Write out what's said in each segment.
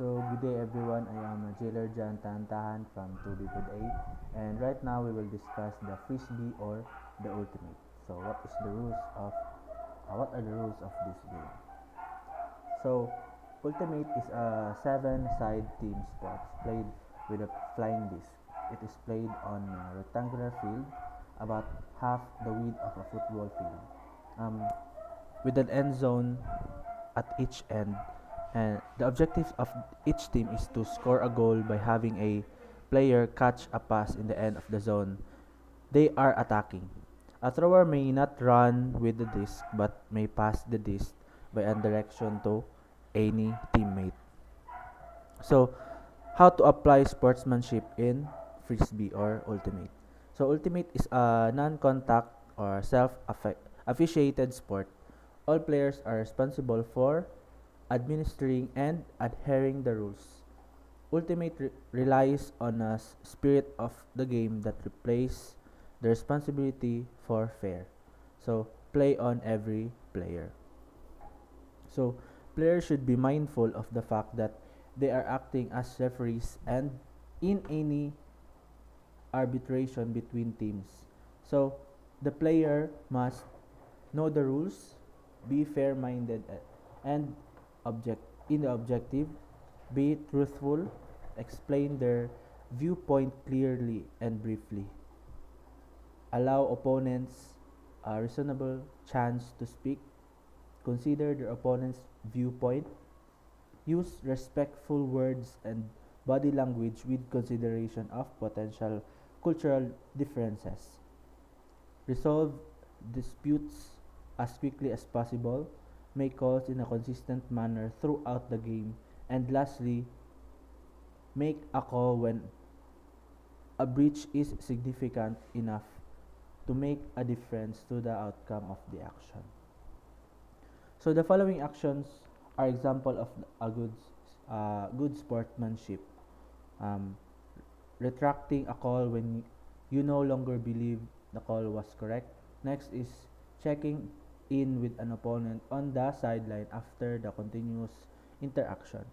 So good day everyone, I am Jailer Tajantajan from 2BPED-A, and right now we will discuss the FRISBEE or the Ultimate. So what are the rules of this game? So Ultimate is a 7-side team sport played with a flying disc. It is played on a rectangular field about half the width of a football field, with an end zone at each end. And the objective of each team is to score a goal by having a player catch a pass in the end of the zone they are attacking. A thrower may not run with the disc but may pass the disc by a direction to any teammate. So, how to apply sportsmanship in frisbee or ultimate? So, ultimate is a non-contact or self-officiated sport. All players are responsible for administering and adhering the rules. Ultimate relies on a spirit of the game that replaces the responsibility for fair. So, play on every player. So, players should be mindful of the fact that they are acting as referees and in any arbitration between teams. So, the player must know the rules, be fair-minded and objective, be truthful, explain their viewpoint clearly and briefly, allow opponents a reasonable chance to speak, consider their opponent's viewpoint, use respectful words and body language with consideration of potential cultural differences, resolve disputes as quickly as possible, make calls in a consistent manner throughout the game, and lastly, make a call when a breach is significant enough to make a difference to the outcome of the action. So the following actions are example of a good sportsmanship. Um, Retracting a call when you no longer believe the call was correct. Next is checking in with an opponent on the sideline after the continuous interaction.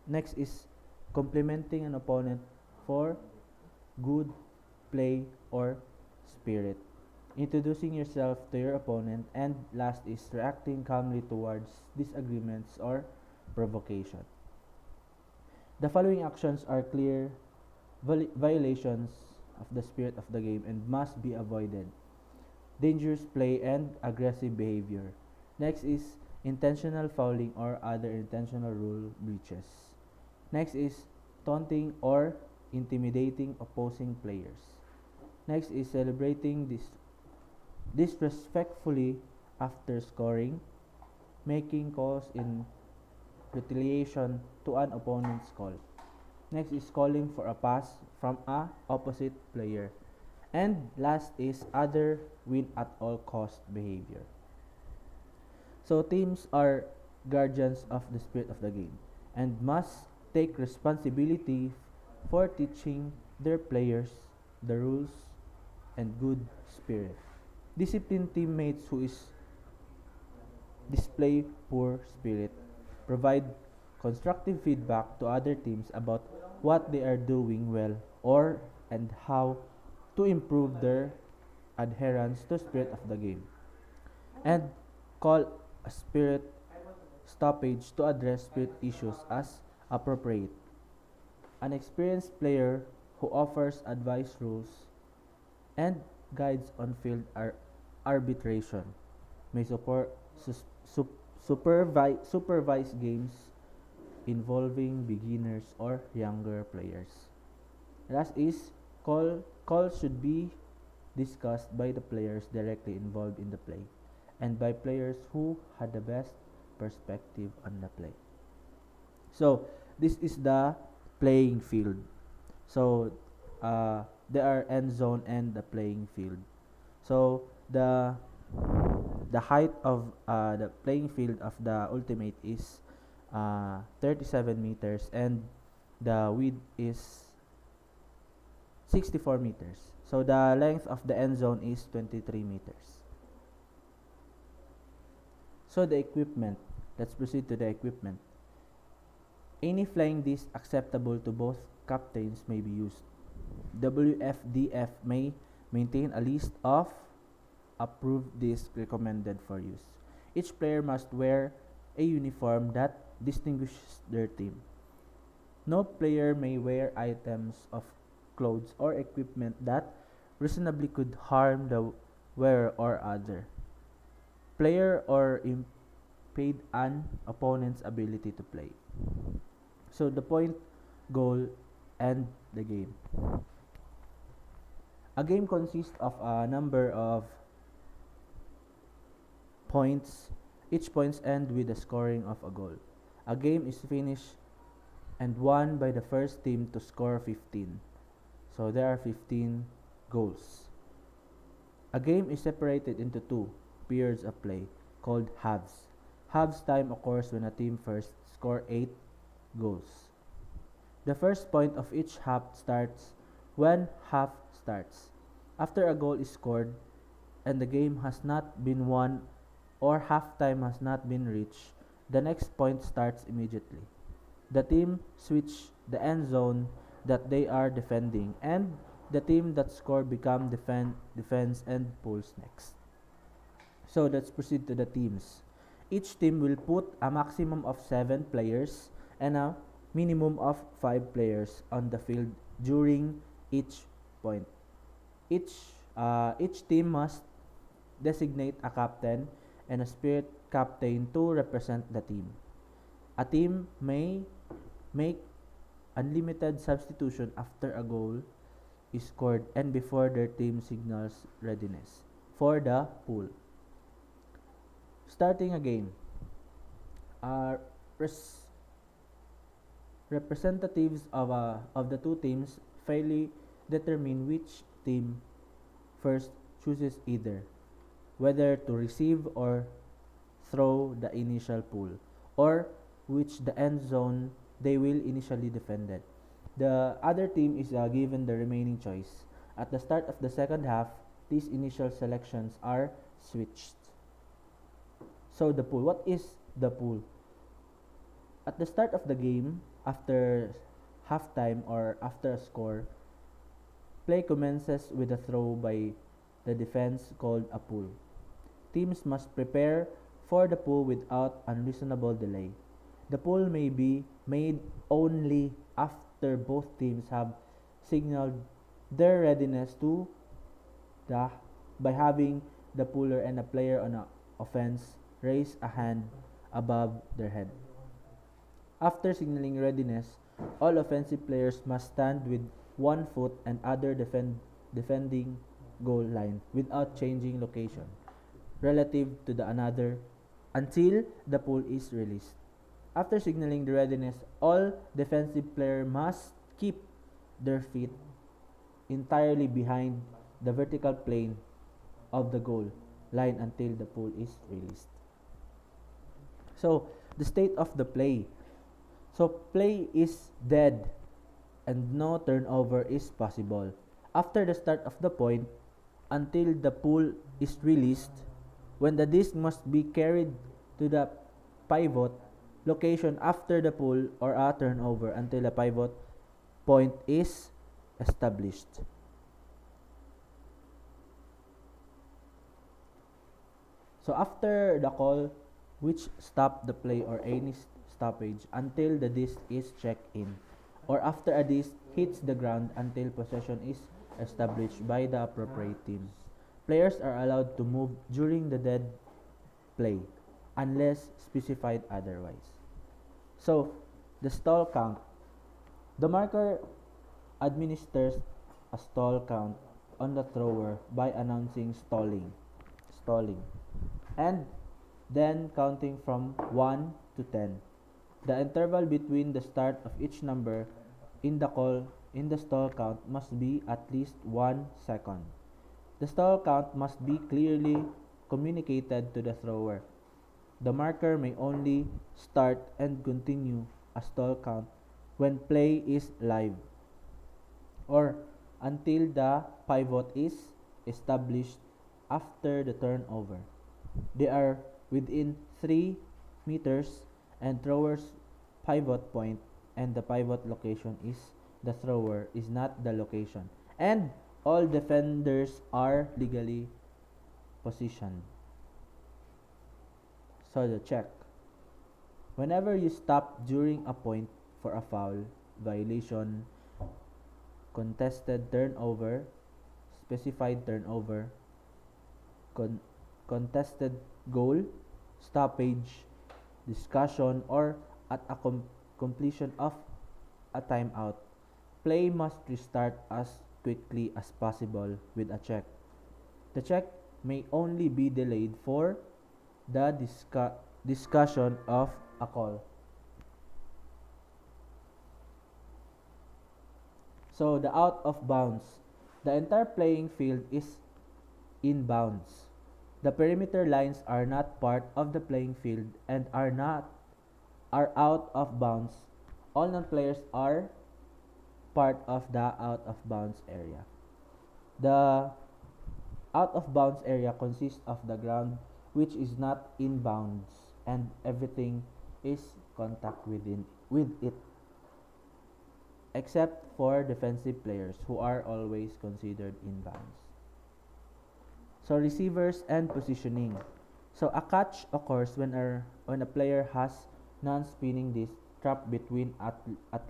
Next is complimenting an opponent for good play or spirit. Introducing yourself to your opponent, and last is reacting calmly towards disagreements or provocation. The following actions are clear violations of the spirit of the game and must be avoided. Dangerous play and aggressive behavior. Next is intentional fouling or other intentional rule breaches. Next is taunting or intimidating opposing players. Next is celebrating disrespectfully after scoring, making calls in retaliation to an opponent's call. Next is calling for a pass from a opposite player. And last is other win at all cost behavior. So teams are guardians of the spirit of the game and must take responsibility for teaching their players the rules and good spirit. Discipline teammates who display poor spirit. Provide constructive feedback to other teams about what they are doing well or and how to improve their adherence to spirit of the game. And call a spirit stoppage to address spirit issues as appropriate. An experienced player who offers advice, rules, and guides on field arbitration may supervise games involving beginners or younger players. Last is calls should be discussed by the players directly involved in the play and by players who had the best perspective on the play. So this is the playing field. So there are end zone and the playing field. So the height of the playing field of the ultimate is 37 meters and the width is 64 meters. So the length of the end zone is 23 meters. So the equipment. Let's proceed to the equipment. Any flying disc acceptable to both captains may be used. WFDF may maintain a list of approved discs recommended for use. Each player must wear a uniform that distinguishes their team. No player may wear items of clothes or equipment that reasonably could harm the wearer or other player or impede an opponent's ability to play. So the point, goal, and the game. A game consists of a number of points. Each points end with the scoring of a goal. A game is finished and won by the first team to score 15. So there are 15 goals. A game is separated into two periods of play called halves. Halves time occurs when a team first score 8 goals. The first point of each half starts when half starts. After a goal is scored and the game has not been won or halftime has not been reached, the next point starts immediately. The team switch the end zone that they are defending, and the team that score become defense and pulls next. So let's proceed to the teams. Each team will put a maximum of 7 players and a minimum of 5 players on the field during each point. Each team must designate a captain and a spirit captain to represent the team. A team may make unlimited substitution after a goal is scored and before their team signals readiness for the pool. Starting a game. Representatives of the two teams fairly determine which team first chooses either whether to receive or throw the initial pool or which the end zone they will initially defended. The other team is given the remaining choice. At the start of the second half, these initial selections are switched. So the pool. What is the pool? At the start of the game, after halftime or after a score, play commences with a throw by the defense called a pool. Teams must prepare for the pool without unreasonable delay. The pool may be made only after both teams have signaled their readiness to by having the puller and a player on offense raise a hand above their head. After signaling readiness, all offensive players must stand with one foot and other defending goal line without changing location relative to the another until the pool is released. After signaling the readiness, all defensive players must keep their feet entirely behind the vertical plane of the goal line until the pool is released. So, the state of the play. So, play is dead and no turnover is possible. After the start of the point, until the pool is released, when the disc must be carried to the pivot location after the pull or a turnover until a pivot point is established. So after the call which stop the play or any stoppage until the disc is checked in or after a disc hits the ground until possession is established by the appropriate team. Players are allowed to move during the dead play unless specified otherwise. So, the stall count. The marker administers a stall count on the thrower by announcing stalling, and then counting from 1 to 10. The interval between the start of each number in the stall count must be at least 1 second. The stall count must be clearly communicated to the thrower. The marker may only start and continue a stall count when play is live or until the pivot is established after the turnover. They are within 3 meters and thrower's pivot point and the pivot location is the thrower, is not the location. And all defenders are legally positioned. So the check. Whenever you stop during a point for a foul, violation, contested turnover, specified turnover, con- contested goal, stoppage, discussion, or at a completion of a timeout, play must restart as quickly as possible with a check. The check may only be delayed for the discussion of a call. So the out of bounds. The entire playing field is in bounds. The perimeter lines are not part of the playing field and are out of bounds. All non-players are part of the out of bounds area. The out of bounds area consists of the ground which is not in bounds and everything is contact with it except for defensive players who are always considered in bounds. So receivers and positioning. So a catch occurs when a player has non-spinning disc trapped between at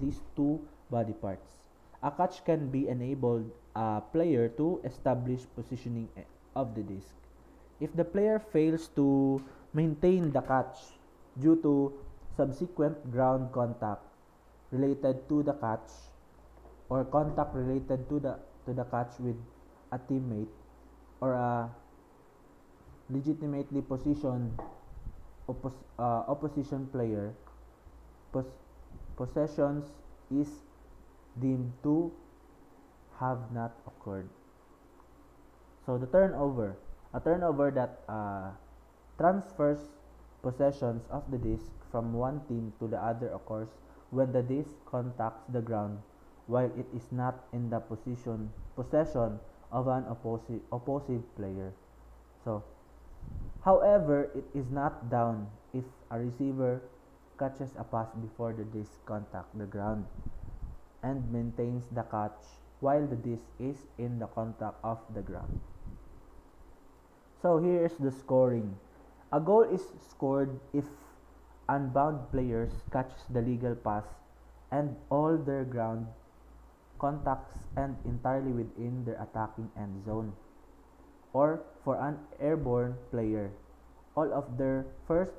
least two body parts. A catch can be enabled a player to establish positioning of the disc. If the player fails to maintain the catch due to subsequent ground contact related to the catch or contact related to the catch with a teammate or a legitimately positioned opposition player, possessions is deemed to have not occurred. So the turnover, a turnover that transfers possessions of the disc from one team to the other occurs when the disc contacts the ground while it is not in the possession of an opposite player. So, however, it is not down if a receiver catches a pass before the disc contacts the ground and maintains the catch while the disc is in the contact of the ground. So here is the scoring. A goal is scored if unbound players catch the legal pass and all their ground contacts end entirely within their attacking end zone. Or for an airborne player, all of their first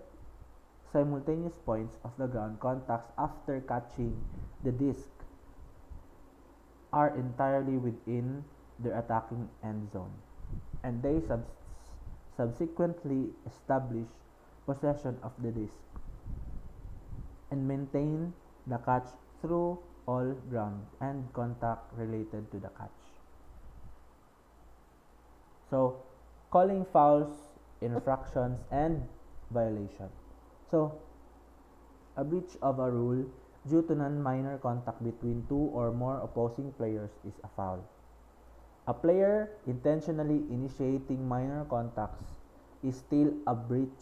simultaneous points of the ground contacts after catching the disc are entirely within their attacking end zone, and they subsequently establish possession of the disc and maintain the catch through all ground and contact related to the catch. So, calling fouls, infractions, and violation. So, a breach of a rule due to non-minor contact between two or more opposing players is a foul. A player intentionally initiating minor contacts is still a breach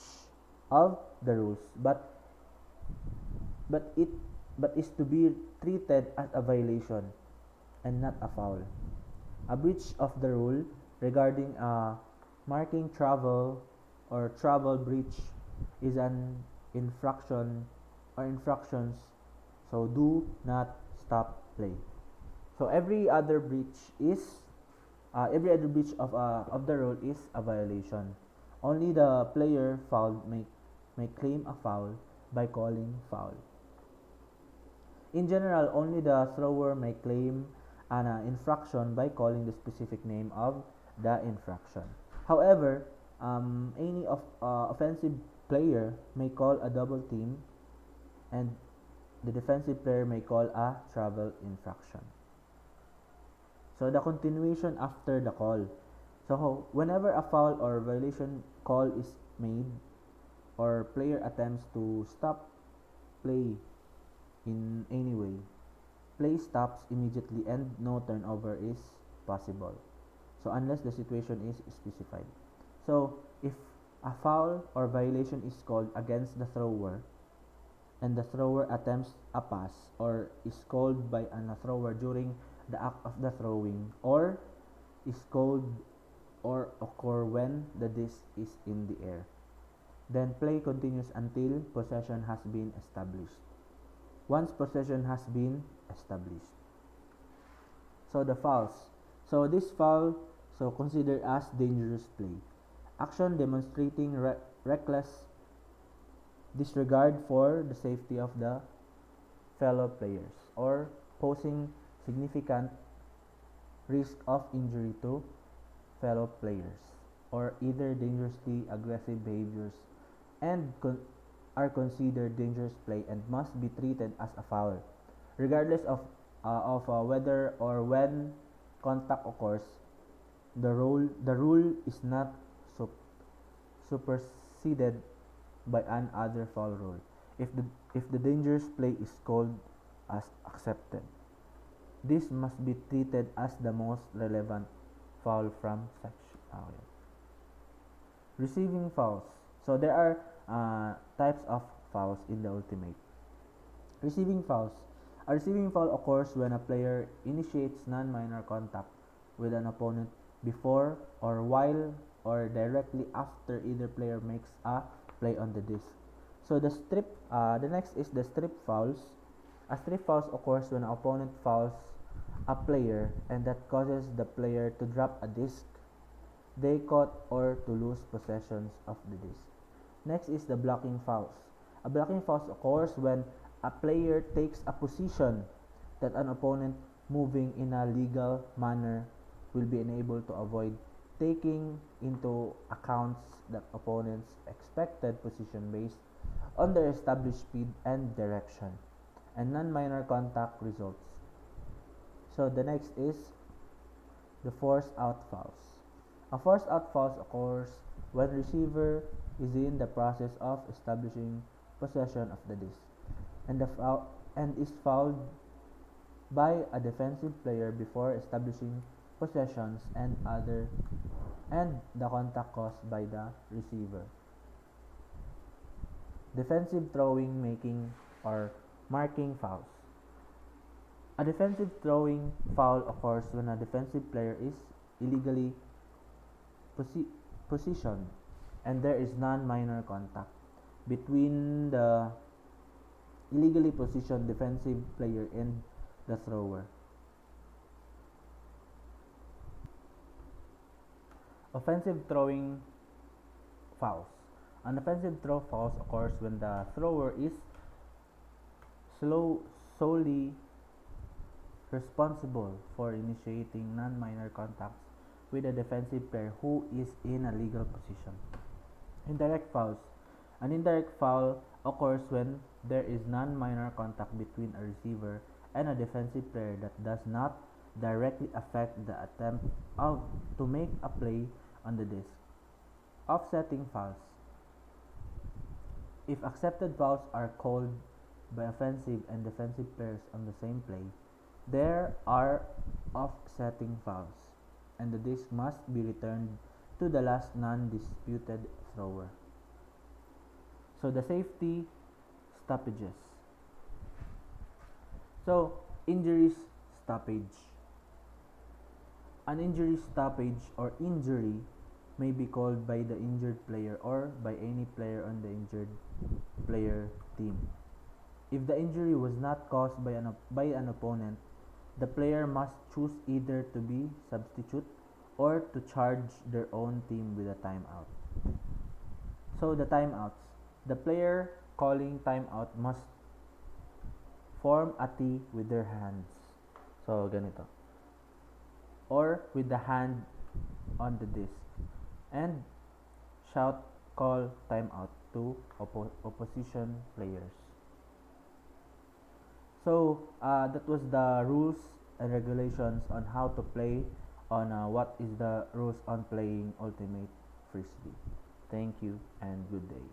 of the rules, but is to be treated as a violation and not a foul. A breach of the rule regarding marking travel or travel breach is an infraction or infractions, so do not stop play. So every other breach of the rule is a violation. Only the player fouled may claim a foul by calling foul. In general, only the thrower may claim an infraction by calling the specific name of the infraction. However, any offensive player may call a double team, and the defensive player may call a travel infraction. So the continuation after the call. So whenever a foul or violation call is made or player attempts to stop play in any way, play stops immediately and no turnover is possible. So unless the situation is specified. So if a foul or violation is called against the thrower, and the thrower attempts a pass or is called by a thrower during the act of the throwing, or is called or occur when the disc is in the air. Then play continues until possession has been established. Once possession has been established. So the fouls. So this foul considered as dangerous play. Action demonstrating reckless disregard for the safety of the fellow players or posing significant risk of injury to fellow players, or either dangerously aggressive behaviors and are considered dangerous play and must be treated as a foul regardless of whether or when contact occurs. The rule is not superseded by another foul rule if the dangerous play is called as accepted. This must be treated as the most relevant foul from such. Okay. Receiving fouls. So there are types of fouls in the ultimate. Receiving fouls. A receiving foul occurs when a player initiates non-minor contact with an opponent before or while or directly after either player makes a play on the disc. So the next is the strip fouls. A strip fouls occurs when an opponent fouls a player and that causes the player to drop a disc they caught or to lose possessions of the disc. Next is the blocking fouls. A blocking fouls occurs when a player takes a position that an opponent moving in a legal manner will be unable to avoid, taking into accounts the opponent's expected position based on their established speed and direction, and non-minor contact results. So the next is the force out fouls. A force out fouls occurs when receiver is in the process of establishing possession of the disc and is fouled by a defensive player before establishing possessions and the contact caused by the receiver. Defensive throwing, making or marking fouls. A defensive throwing foul occurs when a defensive player is illegally positioned and there is non-minor contact between the illegally positioned defensive player and the thrower. Offensive throwing fouls. An offensive throw fouls occurs when the thrower is solely responsible for initiating non-minor contacts with a defensive player who is in a legal position. Indirect fouls. An indirect foul occurs when there is non-minor contact between a receiver and a defensive player that does not directly affect the attempt to make a play on the disc. Offsetting fouls. If accepted fouls are called by offensive and defensive players on the same play, there are offsetting fouls, and the disc must be returned to the last non-disputed thrower. So the safety stoppages. So injuries stoppage. An injury stoppage or injury may be called by the injured player or by any player on the injured player team. If the injury was not caused by an opponent, the player must choose either to be substitute or to charge their own team with a timeout. So the timeouts. The player calling timeout must form a T with their hands. So ganito. Or with the hand on the disc. And shout call timeout to opposition players. So that was the rules and regulations on how to play on what is the rules on playing Ultimate Frisbee. Thank you and good day.